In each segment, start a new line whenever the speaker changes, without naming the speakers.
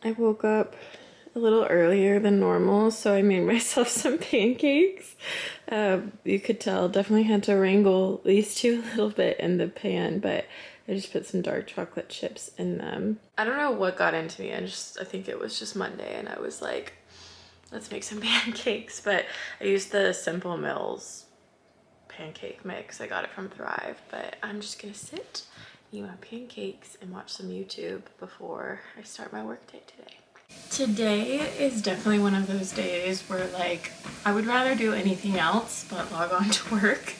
I woke up a little earlier than normal, so I made myself some pancakes. You could tell, definitely had to wrangle these two a little bit in the pan, but I just put some dark chocolate chips in them. I don't know what got into me. I think it was just Monday and I was like, let's make some pancakes. But I used the Simple Mills pancake mix. I got it from Thrive, but I'm just gonna sit, eat my pancakes, and watch some YouTube before I start my workday today. Today is definitely one of those days where like I would rather do anything else but log on to work.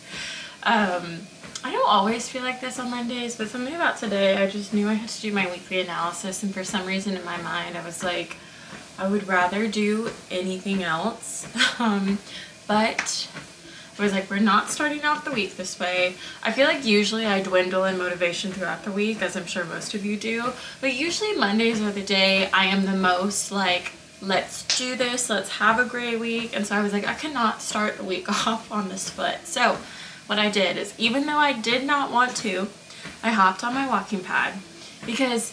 I don't always feel like this on Mondays, but something about today, I just knew I had to do my weekly analysis, and for some reason in my mind I was like, I would rather do anything else. But I was like, we're not starting off the week this way. I feel like usually I dwindle in motivation throughout the week, as I'm sure most of you do. But usually Mondays are the day I am the most like, let's do this, let's have a great week. And so I was like, I cannot start the week off on this foot. So what I did is, even though I did not want to, I hopped on my walking pad because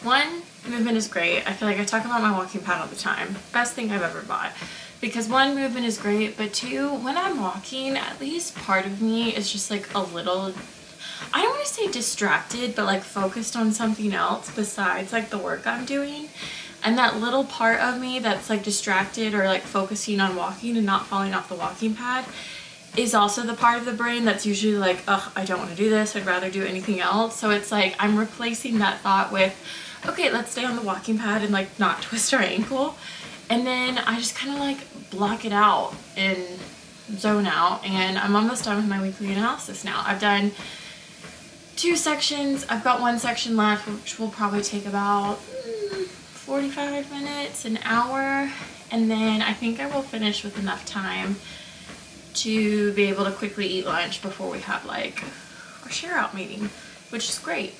one, movement is great. I feel like I talk about my walking pad all the time. Best thing I've ever bought. Because one, movement is great, but two, when I'm walking, at least part of me is just like a little, I don't want to say distracted, but like focused on something else besides like the work I'm doing. And that little part of me that's like distracted or like focusing on walking and not falling off the walking pad is also the part of the brain that's usually like, ugh, I don't want to do this, I'd rather do anything else. So it's like I'm replacing that thought with, okay, let's stay on the walking pad and like not twist our ankle. And then I just kind of like block it out and zone out, and I'm almost done with my weekly analysis now. I've done 2 sections. I've got 1 section left, which will probably take about 45 minutes, an hour. And then I think I will finish with enough time to be able to quickly eat lunch before we have like our share out meeting, which is great.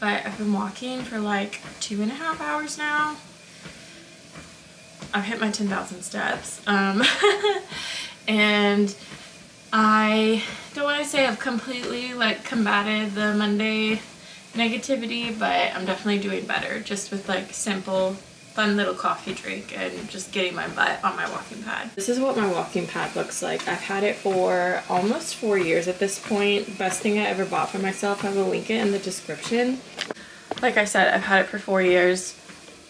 But I've been walking for like 2.5 hours now. I've hit my 10,000 steps. And I don't want to say I've completely like combated the Monday negativity, but I'm definitely doing better just with like simple, fun little coffee drink and just getting my butt on my walking pad. This is what my walking pad looks like. I've had it for almost 4 years at this point. Best thing I ever bought for myself. I will link it in the description. Like I said, I've had it for 4 years.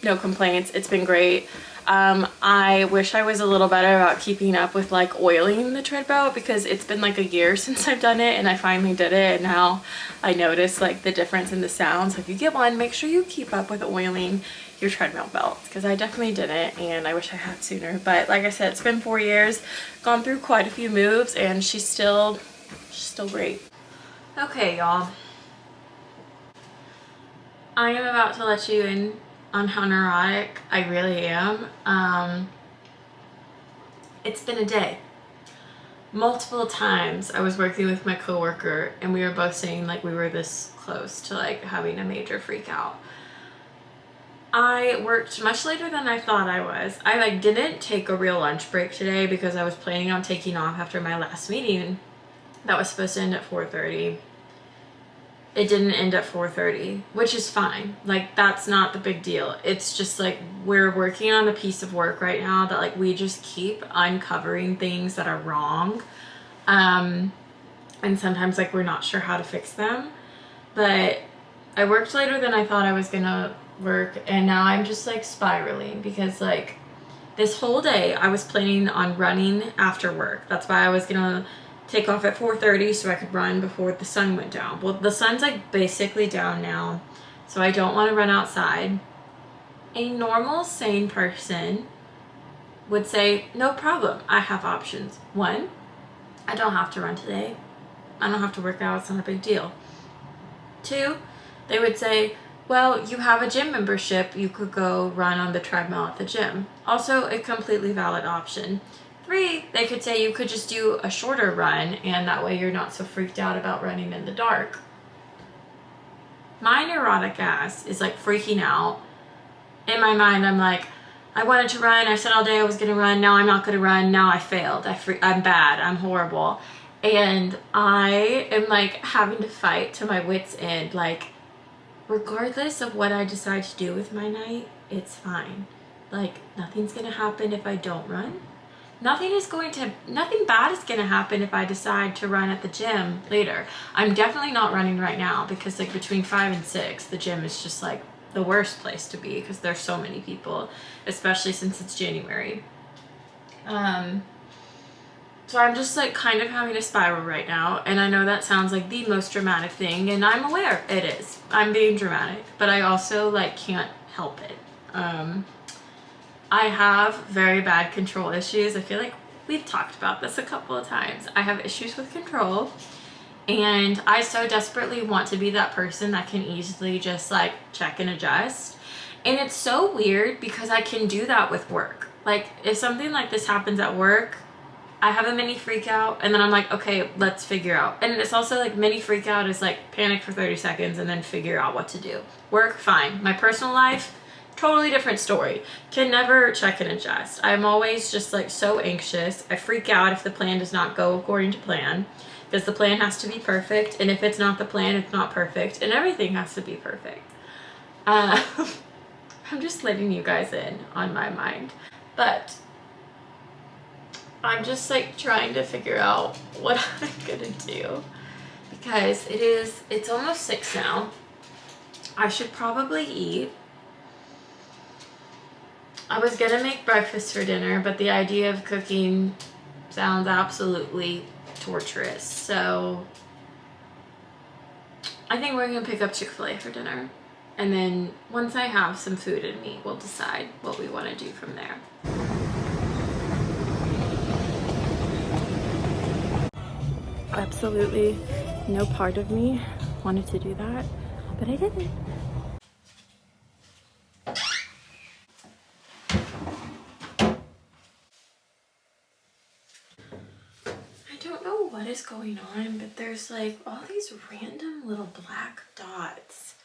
No complaints. It's been great. I wish I was a little better about keeping up with like oiling the tread belt, because it's been like a year since I've done it and I finally did it, and now I notice like the difference in the sound. So if you get one, make sure you keep up with oiling your treadmill belt, because I definitely didn't and I wish I had sooner. But like I said, it's been 4 years, gone through quite a few moves, and she's still great. Okay, y'all. I am about to let you in on how neurotic I really am. It's been a day. Multiple times I was working with my coworker and we were both saying like we were this close to like having a major freak out. I worked much later than I thought I was. I like didn't take a real lunch break today because I was planning on taking off after my last meeting that was supposed to end at 4:30. It didn't end at 4:30, which is fine. Like, that's not the big deal. It's just like we're working on a piece of work right now that like we just keep uncovering things that are wrong. And sometimes like we're not sure how to fix them. But I worked later than I thought I was gonna work, and now I'm just like spiraling because like this whole day I was planning on running after work. That's why I was gonna take off at 4:30 so I could run before the sun went down. Well, the sun's like basically down now, so I don't want to run outside. A normal, sane person would say, no problem, I have options. 1, I don't have to run today. I don't have to work out, it's not a big deal. 2, they would say, well, you have a gym membership, you could go run on the treadmill at the gym. Also a completely valid option. 3, they could say you could just do a shorter run and that way you're not so freaked out about running in the dark. My neurotic ass is like freaking out. In my mind, I'm like, I wanted to run, I said all day I was gonna run, now I'm not gonna run, now I failed, I'm bad, I'm horrible. And I am like having to fight to my wits' end, like, regardless of what I decide to do with my night, it's fine. Like, nothing's gonna happen if I don't run. Nothing bad is gonna happen if I decide to run at the gym later. I'm definitely not running right now because like between 5 and 6, the gym is just like the worst place to be because there's so many people, especially since it's January. So I'm just like kind of having a spiral right now, and I know that sounds like the most dramatic thing, and I'm aware it is. I'm being dramatic, but I also like can't help it. I have very bad control issues. I feel like we've talked about this a couple of times. I have issues with control, and I so desperately want to be that person that can easily just like check and adjust. And it's so weird because I can do that with work. Like if something like this happens at work, I have a mini freak out and then I'm like, okay, let's figure out. And it's also like mini freak out is like panic for 30 seconds and then figure out what to do. Work, fine. My personal life, totally different story. Can never check and adjust. I'm always just like so anxious. I freak out if the plan does not go according to plan because the plan has to be perfect. And if it's not the plan, it's not perfect. And everything has to be perfect. I'm just letting you guys in on my mind. But I'm just like trying to figure out what I'm gonna do because it's almost 6 now. I should probably eat. I was gonna make breakfast for dinner, but the idea of cooking sounds absolutely torturous. So I think we're gonna pick up Chick-fil-A for dinner. And then once I have some food in me, we'll decide what we wanna do from there. Absolutely no part of me wanted to do that, but I didn't. I don't know what is going on, but there's like all these random little black dots.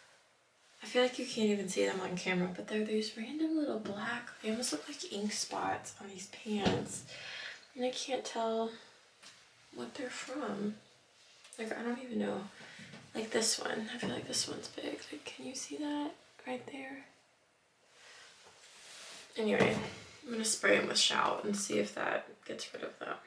I feel like you can't even see them on camera, but they're these random little black, they almost look like ink spots on these pants. And I can't tell what they're from. Like, I don't even know. Like this one, I feel like this one's big. Like, can you see that right there? Anyway, I'm gonna spray them with Shout and see if that gets rid of that.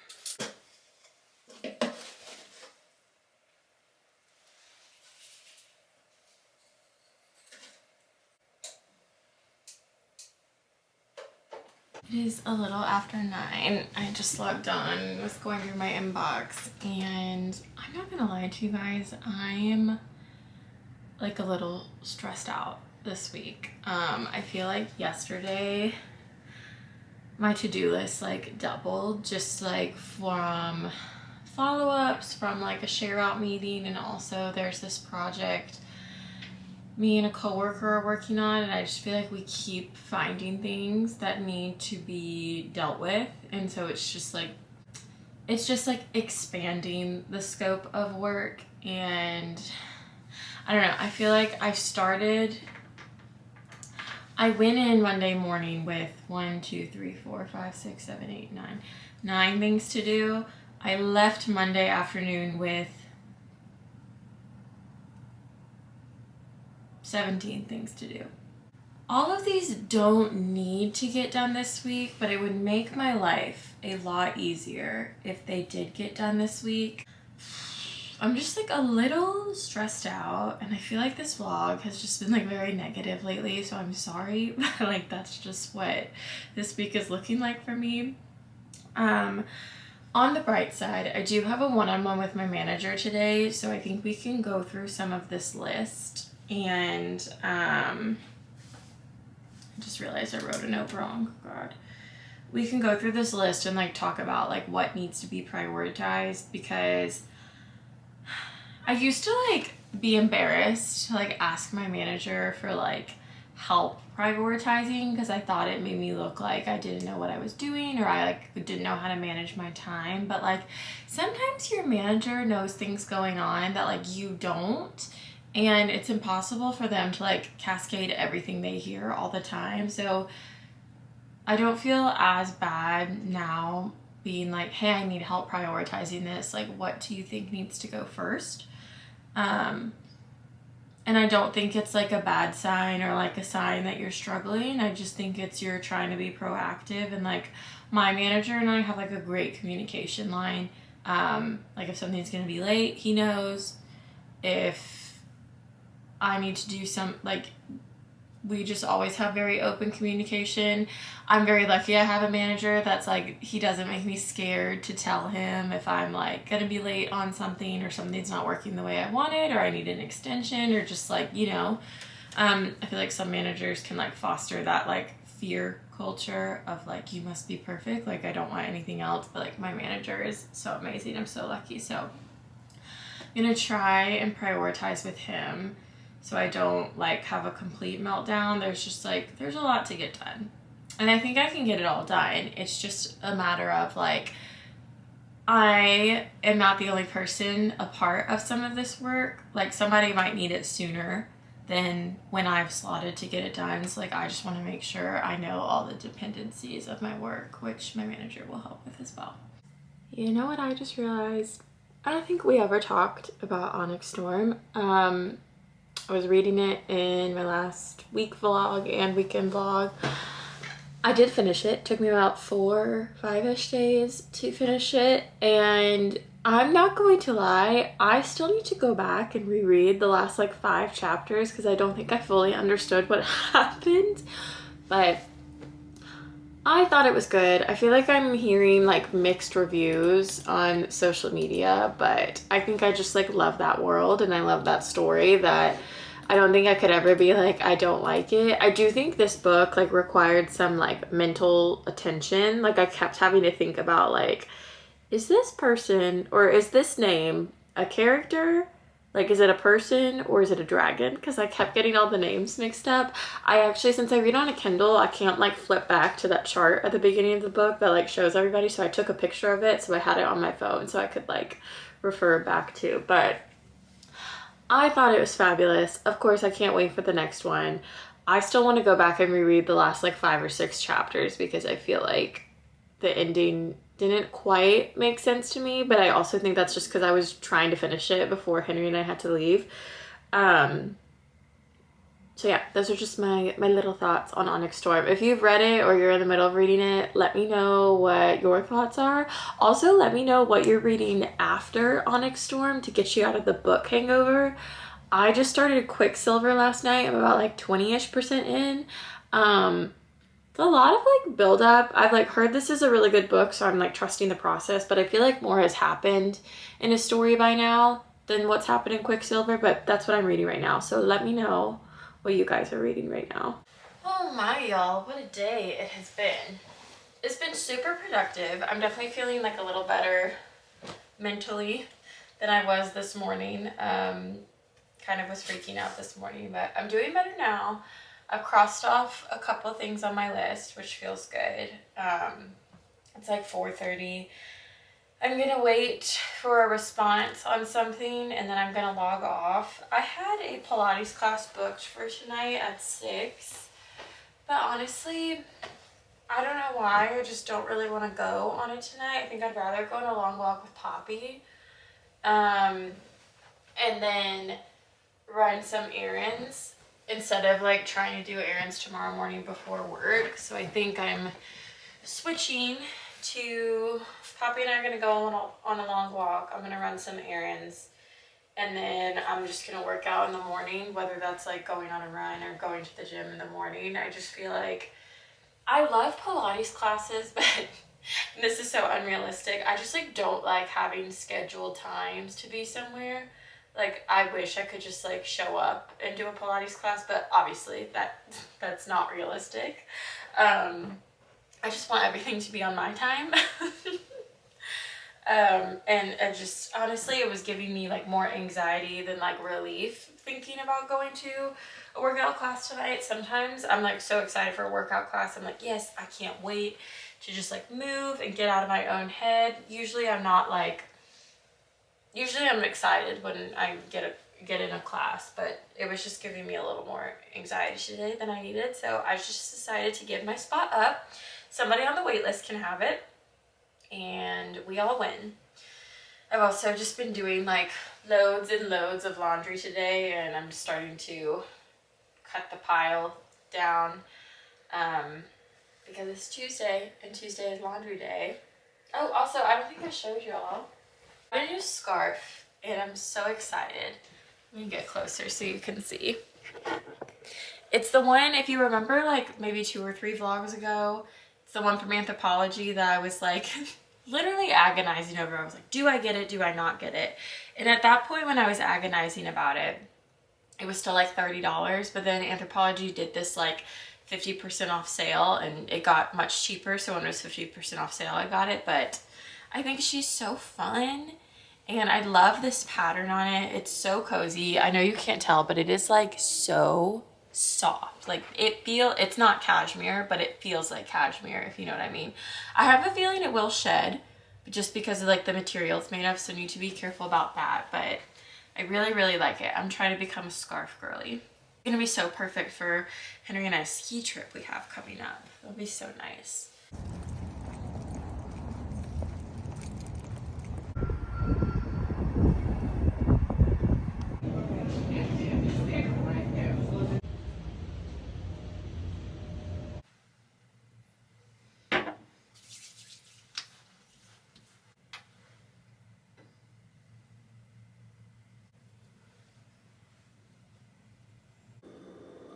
It is a little after 9. I just logged on, was going through my inbox, and I'm not gonna lie to you guys, I'm like a little stressed out this week. I feel like yesterday my to-do list like doubled, just like from follow-ups from like a share out meeting, and also there's this project me and a coworker are working on, and I just feel like we keep finding things that need to be dealt with, and so it's just like expanding the scope of work. And I don't know, I feel like I went in Monday morning with 1, 2, 3, 4, 5, 6, 7, 8, 9 things to do. I left Monday afternoon with 17 things to do. All of these don't need to get done this week, but it would make my life a lot easier if they did get done this week. I'm just like a little stressed out, and I feel like this vlog has just been like very negative lately, so I'm sorry, but like that's just what this week is looking like for me. On the bright side, I do have a one-on-one with my manager today, so I think we can go through some of this list. And I just realized I wrote a note wrong. God. We can go through this list and like talk about like what needs to be prioritized, because I used to like be embarrassed to like ask my manager for like help prioritizing, because I thought it made me look like I didn't know what I was doing, or I like didn't know how to manage my time. But like sometimes your manager knows things going on that like you don't, and it's impossible for them to like cascade everything they hear all the time. So I don't feel as bad now being like, hey, I need help prioritizing this. Like, what do you think needs to go first? And I don't think it's like a bad sign or like a sign that you're struggling. I just think it's you're trying to be proactive. And like my manager and I have like a great communication line. Like if something's going to be late, he knows. If I need to do some, like, we just always have very open communication. I'm very lucky I have a manager that's like, he doesn't make me scared to tell him if I'm like gonna be late on something or something's not working the way I wanted or I need an extension or just like, you know, I feel like some managers can like foster that like fear culture of like, you must be perfect. Like I don't want anything else, but like my manager is so amazing. I'm so lucky. So I'm gonna try and prioritize with him so I don't like have a complete meltdown. There's just like, there's a lot to get done. And I think I can get it all done. It's just a matter of like, I am not the only person a part of some of this work. Like somebody might need it sooner than when I've slotted to get it done. So like, I just want to make sure I know all the dependencies of my work, which my manager will help with as well. You know what I just realized? I don't think we ever talked about Onyx Storm. I was reading it in my last week vlog and weekend vlog. I did finish it. It took me about 4-5-ish days to finish it. And I'm not going to lie, I still need to go back and reread the last like 5 chapters because I don't think I fully understood what happened. But I thought it was good. I feel like I'm hearing like mixed reviews on social media, but I think I just like love that world and I love that story that I don't think I could ever be like, I don't like it. I do think this book like required some like mental attention. Like I kept having to think about like, is this person or is this name a character? Like, is it a person or is it a dragon? Because I kept getting all the names mixed up. I actually, since I read on a Kindle, I can't like flip back to that chart at the beginning of the book that like shows everybody. So I took a picture of it. So I had it on my phone so I could like refer back to. But I thought it was fabulous. Of course, I can't wait for the next one. I still want to go back and reread the last like 5 or 6 chapters because I feel like the ending didn't quite make sense to me, but I also think that's just because I was trying to finish it before Henry and I had to leave. So yeah, those are just my little thoughts on Onyx Storm. If you've read it or you're in the middle of reading it, let me know what your thoughts are. Also, let me know what you're reading after Onyx Storm to get you out of the book hangover. I just started Quicksilver last night. I'm about like 20-ish% in. It's a lot of like build up. I've like heard this is a really good book, so I'm like trusting the process, but I feel like more has happened in a story by now than what's happened in Quicksilver, but that's what I'm reading right now. So let me know what you guys are reading right now. Oh my, y'all, what a day it has been. It's been super productive. I'm definitely feeling like a little better mentally than I was this morning. Kind of was freaking out this morning, but I'm doing better now. I've crossed off a couple of things on my list, which feels good. It's like 4:30. I'm gonna wait for a response on something and then I'm gonna log off. I had a Pilates class booked for tonight at 6, but honestly, I don't know why. I just don't really want to go on it tonight. I think I'd rather go on a long walk with Poppy, and then run some errands instead of like trying to do errands tomorrow morning before work. So I think I'm switching to Poppy and I are gonna go on a long walk. I'm gonna run some errands and then I'm just gonna work out in the morning, whether that's like going on a run or going to the gym in the morning. I just feel like I love Pilates classes, but this is so unrealistic. I just like don't like having scheduled times to be somewhere. Like I wish I could just like show up and do a Pilates class, but obviously that's not realistic. I just want everything to be on my time. And I just, honestly, it was giving me like more anxiety than like relief thinking about going to a workout class tonight. Sometimes I'm like so excited for a workout class. I'm like, yes, I can't wait to just like move and get out of my own head. Usually I'm not like, usually I'm excited when I get in a class, but it was just giving me a little more anxiety today than I needed. So I just decided to give my spot up. Somebody on the wait list can have it and we all win. I've also just been doing like loads and loads of laundry today, and I'm starting to cut the pile down because it's Tuesday and Tuesday is laundry day. Oh, also, I don't think I showed y'all. I got a new scarf and I'm so excited. Let me get closer so you can see. It's the one, if you remember, like maybe 2 or 3 vlogs ago, it's the one from Anthropology that I was like literally agonizing over. I was like, do I get it? Do I not get it? And at that point when I was agonizing about it, it was still like $30, but then Anthropology did this like 50% off sale and it got much cheaper. So when it was 50% off sale, I got it. But I think she's so fun and I love this pattern on it. It's so cozy. I know you can't tell, but it is like so soft. Like it's not cashmere, but it feels like cashmere, if you know what I mean. I have a feeling it will shed just because of like the material it's made of, so need to be careful about that. But I really, really like it. I'm trying to become a scarf girly. It's gonna be so perfect for Henry and I's ski trip we have coming up. It'll be so nice.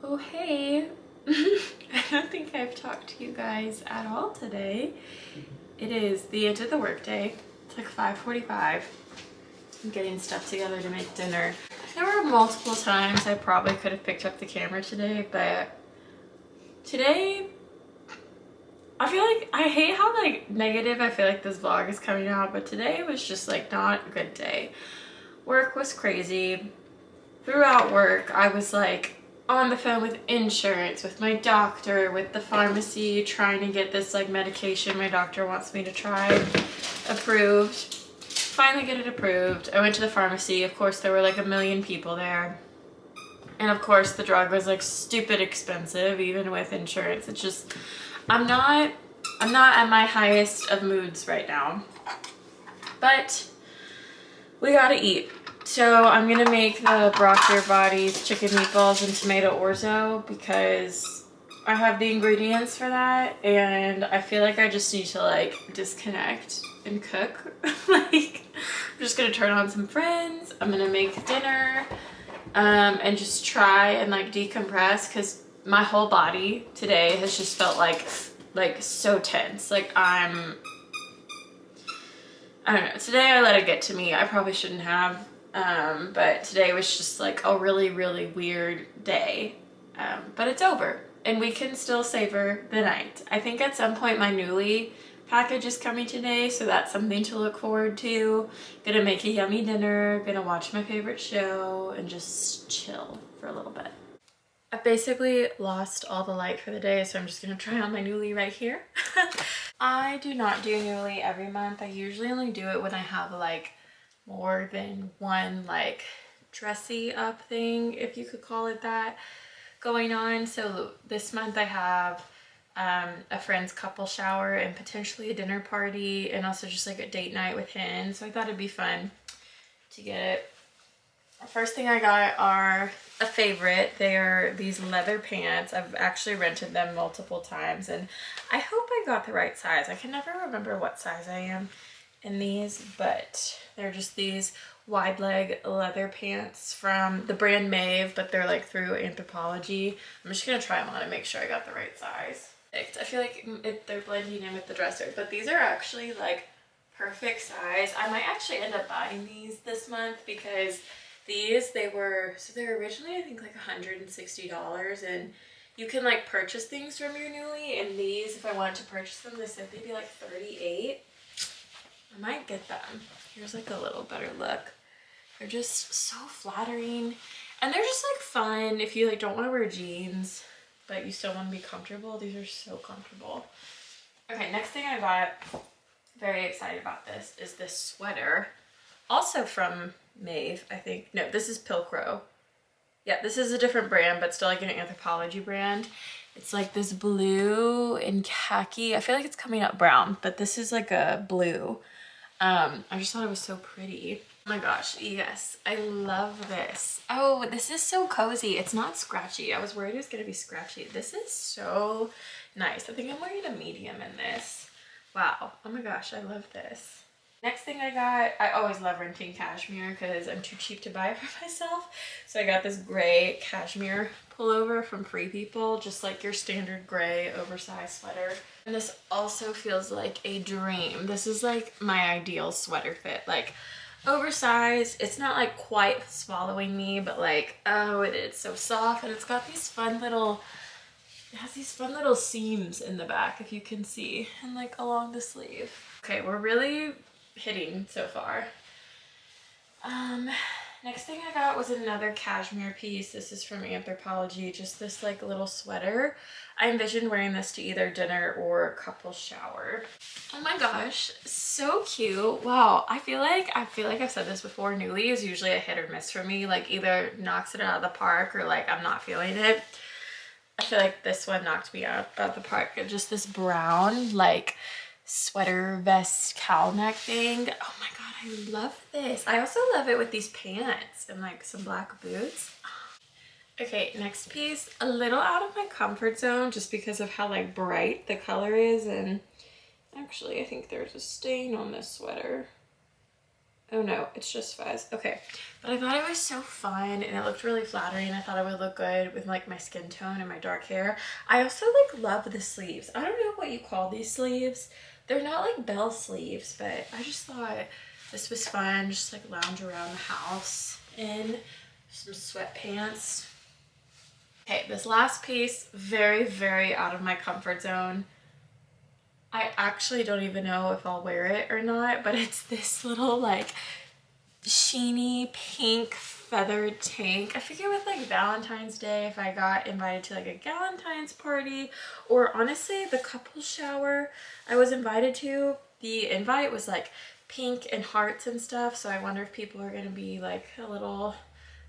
Oh, hey. I don't think I've talked to you guys at all today. It is the end of the workday. It's like 5:45. I'm getting stuff together to make dinner. There were multiple times I probably could have picked up the camera today, but today I feel like I hate how like negative I feel like this vlog is coming out, but today was just like not a good day. Work was crazy. Throughout work, I was like on the phone with insurance, with my doctor, with the pharmacy, trying to get this like medication my doctor wants me to try approved. Finally get it approved. I went to the pharmacy. Of course, there were like a million people there. And of course, the drug was like stupid expensive, even with insurance. It's just, I'm not at my highest of moods right now. But we gotta eat. So I'm gonna make the Brock Your Body's chicken meatballs and tomato orzo because I have the ingredients for that and I feel like I just need to like disconnect and cook. Like I'm just gonna turn on some Friends, I'm gonna make dinner and just try and like decompress because my whole body today has just felt like so tense. Like I don't know, today I let it get to me. I probably shouldn't have. But today was just like a really, really weird day. But it's over and we can still savor the night. I think at some point my Nuuly package is coming today, so that's something to look forward to. Gonna make a yummy dinner, gonna watch my favorite show and just chill for a little bit. I've basically lost all the light for the day, so I'm just gonna try on my Nuuly right here. I do not do Nuuly every month. I usually only do it when I have like more than one like dressy up thing, if you could call it that, going on. So this month I have a friend's couple shower and potentially a dinner party and also just like a date night with him. So I thought it'd be fun to get it. The first thing I got are a favorite. They are these leather pants. I've actually rented them multiple times and I hope I got the right size. I can never remember what size I am in these, but they're just these wide leg leather pants from the brand Maeve, but they're like through Anthropology. I'm just gonna try them on and make sure I got the right size. I feel like they're blending in with the dresser, but these are actually like perfect size. I might actually end up buying these this month because they're originally I think like $160 and you can like purchase things from your Nuuly, and these, if I wanted to purchase them, they said they'd be like $38. I might get them. Here's like a little better look. They're just so flattering and they're just like fun if you like don't want to wear jeans but you still want to be comfortable. These are so comfortable. Okay, next thing I got, very excited about this, is this sweater. Also from Maeve, I think. No, this is Pilcrow. Yeah, this is a different brand, but still like an Anthropology brand. It's like this blue and khaki. I feel like it's coming up brown, but this is like a blue. I just thought it was so pretty. Oh my gosh, yes, I love this. Oh, this is so cozy. It's not scratchy. I was worried it was gonna be scratchy. This is so nice. I think I'm wearing a medium in this. Wow, oh my gosh, I love this. Next thing I got, I always love renting cashmere because I'm too cheap to buy it for myself. So I got this gray cashmere pullover from Free People, just like your standard gray oversized sweater. And this also feels like a dream. This is like my ideal sweater fit, like oversized. It's not like quite swallowing me, but like, oh, it's so soft, and it's got these fun little, it has these fun little seams in the back, if you can see, and like along the sleeve. Okay, we're really hitting so far. Next thing I got was another cashmere piece. This is from Anthropologie, just this like little sweater. I envisioned wearing this to either dinner or couple shower. Oh my gosh, so cute. Wow, I feel like I've said this before, Nuuly is usually a hit or miss for me, like either knocks it out of the park or like I'm not feeling it. I feel like this one knocked me out of the park. Just this brown like sweater vest cowl neck thing. Oh my god, I love this. I also love it with these pants and like some black boots. Okay, next piece, a little out of my comfort zone just because of how like bright the color is, and actually I think there's a stain on this sweater. Oh no, it's just fuzz. Okay, but I thought it was so fun and it looked really flattering. I thought it would look good with like my skin tone and my dark hair. I also like love the sleeves. I don't know what you call these sleeves. They're not like bell sleeves, but I just thought this was fun. Just like lounge around the house in some sweatpants. Okay, this last piece, very, very out of my comfort zone. I actually don't even know if I'll wear it or not, but it's this little like sheeny pink feathered tank. I figure with like Valentine's Day, if I got invited to like a Galentine's party, or honestly the couple shower I was invited to, the invite was like pink and hearts and stuff, so I wonder if people are gonna be like a little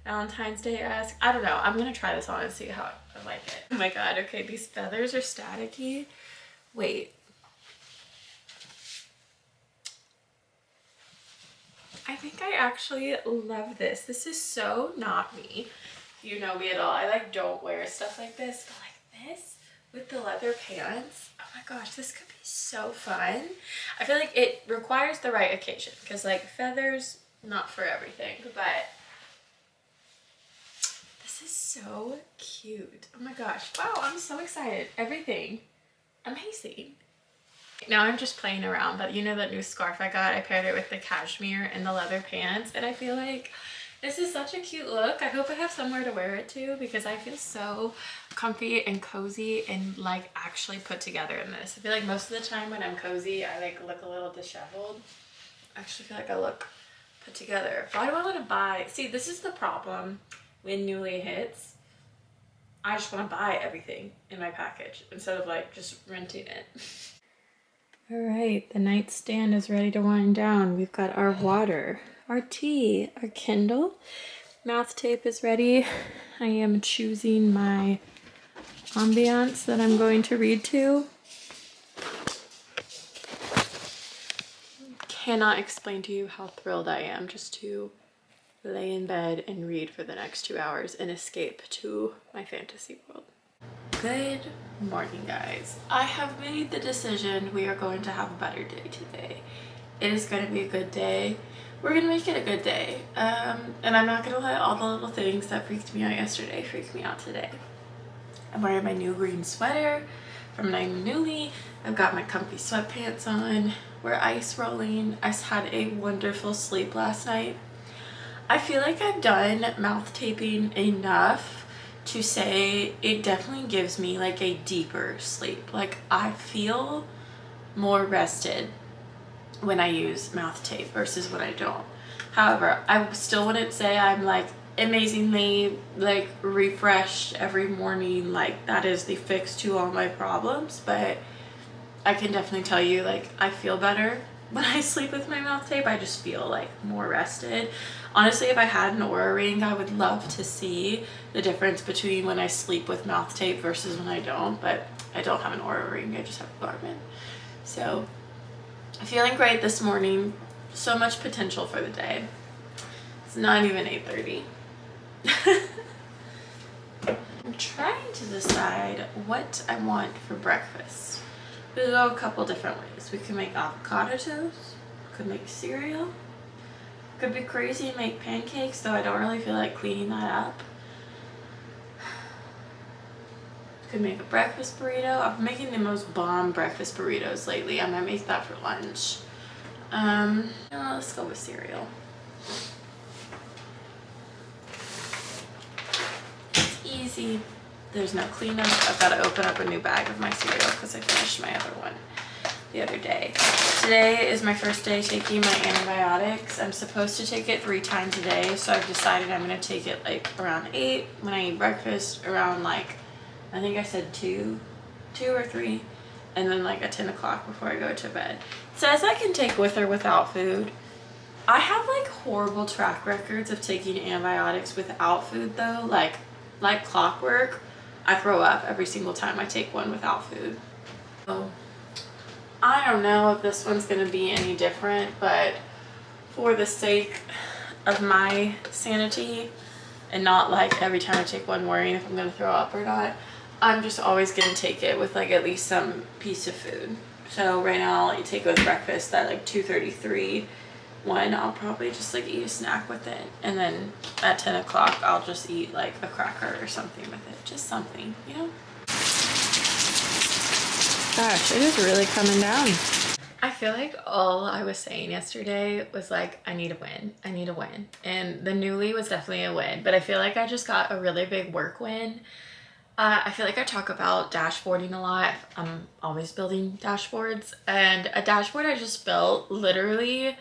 Valentine's Day-esque. I don't know. I'm gonna try this on and see how I like it. Oh my god, okay, these feathers are staticky. Wait. I think I actually love this. This is so not me. You know me at all. I like don't wear stuff like this, but like this with the leather pants. Oh my gosh, this could be so fun. I feel like it requires the right occasion because like feathers, not for everything, but this is so cute. Oh my gosh. Wow, I'm so excited. Everything amazing. Now I'm just playing around, but you know that new scarf I got? I paired it with the cashmere and the leather pants, and I feel like this is such a cute look. I hope I have somewhere to wear it to because I feel so comfy and cozy and like actually put together in this. I feel like most of the time when I'm cozy, I like look a little disheveled. I actually feel like I look put together. Why do I want to buy? See, this is the problem when Nuuly hits. I just want to buy everything in my package instead of like just renting it. All right, the nightstand is ready to wind down. We've got our water, our tea, our Kindle. Mouth tape is ready. I am choosing my ambiance that I'm going to read to. Cannot explain to you how thrilled I am just to lay in bed and read for the next 2 hours and escape to my fantasy world. Good morning, guys. I have made the decision we are going to have a better day today. It is going to be a good day. We're going to make it a good day. And I'm not going to let all the little things that freaked me out yesterday freak me out today. I'm wearing my new green sweater from Nuuly Nuuly. I've got my comfy sweatpants on. We're ice rolling. I had a wonderful sleep last night. I feel like I've done mouth taping enough to say it definitely gives me like a deeper sleep. Like I feel more rested when I use mouth tape versus when I don't. However, I still wouldn't say I'm like amazingly like refreshed every morning, like that is the fix to all my problems, but I can definitely tell you like I feel better when I sleep with my mouth tape. I just feel like more rested. Honestly, if I had an Oura ring, I would love to see the difference between when I sleep with mouth tape versus when I don't, but I don't have an Oura ring, I just have a Garmin. So I'm feeling great this morning. So much potential for the day. It's not even 8:30. I'm trying to decide what I want for breakfast. We could go a couple different ways. We could make avocado toast, could make cereal, could be crazy and make pancakes, though I don't really feel like cleaning that up. Could make a breakfast burrito. I've been making the most bomb breakfast burritos lately. I might make that for lunch. Let's go with cereal. It's easy. There's no cleanup. I've got to open up a new bag of my cereal because I finished my other one the other day. Today is my first day taking my antibiotics. I'm supposed to take it 3 times a day, so I've decided I'm going to take it like around 8 when I eat breakfast, around like, I think I said 2 or 3, and then like at 10 o'clock before I go to bed. It says I can take with or without food. I have like horrible track records of taking antibiotics without food though, like clockwork. I throw up every single time I take one without food. So I don't know if this one's gonna be any different, but for the sake of my sanity and not like every time I take one worrying if I'm gonna throw up or not, I'm just always gonna take it with like at least some piece of food. So right now I'll take it with breakfast at like 2:33. I'll probably just like eat a snack with it, and then at 10 o'clock I'll just eat like a cracker or something with it, just something, you know. Gosh, it is really coming down. I feel like all I was saying yesterday was like, I need a win, I need a win, and the Nuuly was definitely a win, but I feel like I just got a really big work win. I feel like I talk about dashboarding a lot. I'm always building dashboards, and a dashboard I just built, literally,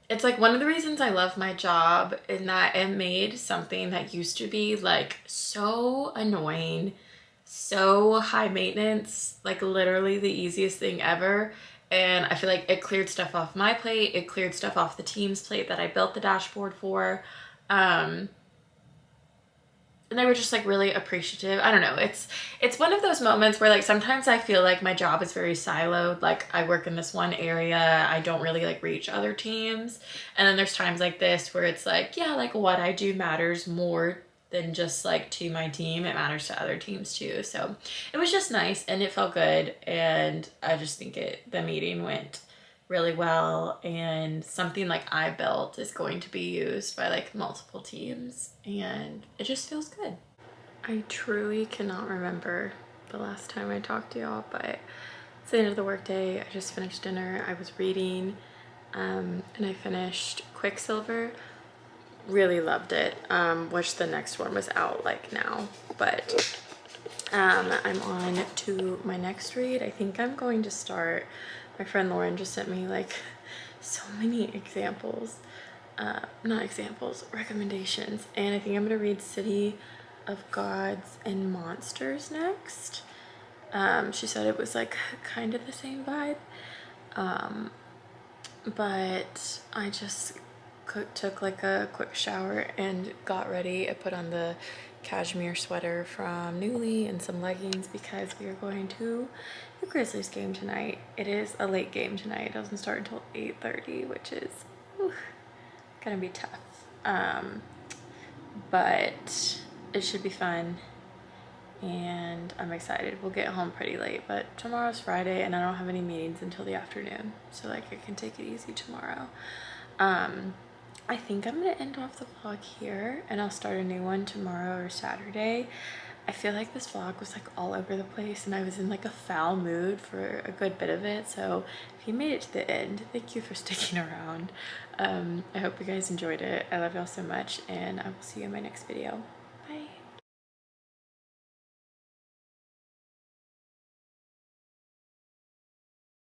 it's like one of the reasons I love my job in that it made something that used to be like so annoying, so high maintenance, like literally the easiest thing ever. And I feel like it cleared stuff off my plate. It cleared stuff off the team's plate that I built the dashboard for. And they were just like really appreciative. I don't know. It's one of those moments where like sometimes I feel like my job is very siloed. Like I work in this one area. I don't really like reach other teams. And then there's times like this where it's like, yeah, like what I do matters more than just like to my team. It matters to other teams too. So it was just nice and it felt good. And I just think the meeting went really well, and something like I built is going to be used by like multiple teams, and it just feels good. I truly cannot remember the last time I talked to y'all, but it's the end of the workday. I just finished dinner. I was reading, and I finished Quicksilver. Really loved it. Wish the next one was out like now, but I'm on to my next read. I think I'm going to start, my friend Lauren just sent me like so many recommendations, and I think I'm gonna read City of Gods and Monsters next. She said it was like kind of the same vibe, but I just took like a quick shower and got ready. I put on the cashmere sweater from Nuuly and some leggings because we are going to the Grizzlies game tonight. It is a late game tonight. It doesn't start until 8:30, which is gonna be tough. But it should be fun, and I'm excited. We'll get home pretty late, but tomorrow's Friday and I don't have any meetings until the afternoon, so like I can take it easy tomorrow. I think I'm gonna end off the vlog here, and I'll start a new one tomorrow or Saturday. I feel like this vlog was like all over the place, and I was in like a foul mood for a good bit of it, so if you made it to the end, thank you for sticking around. I hope you guys enjoyed it. I love y'all so much, and I will see you in my next video.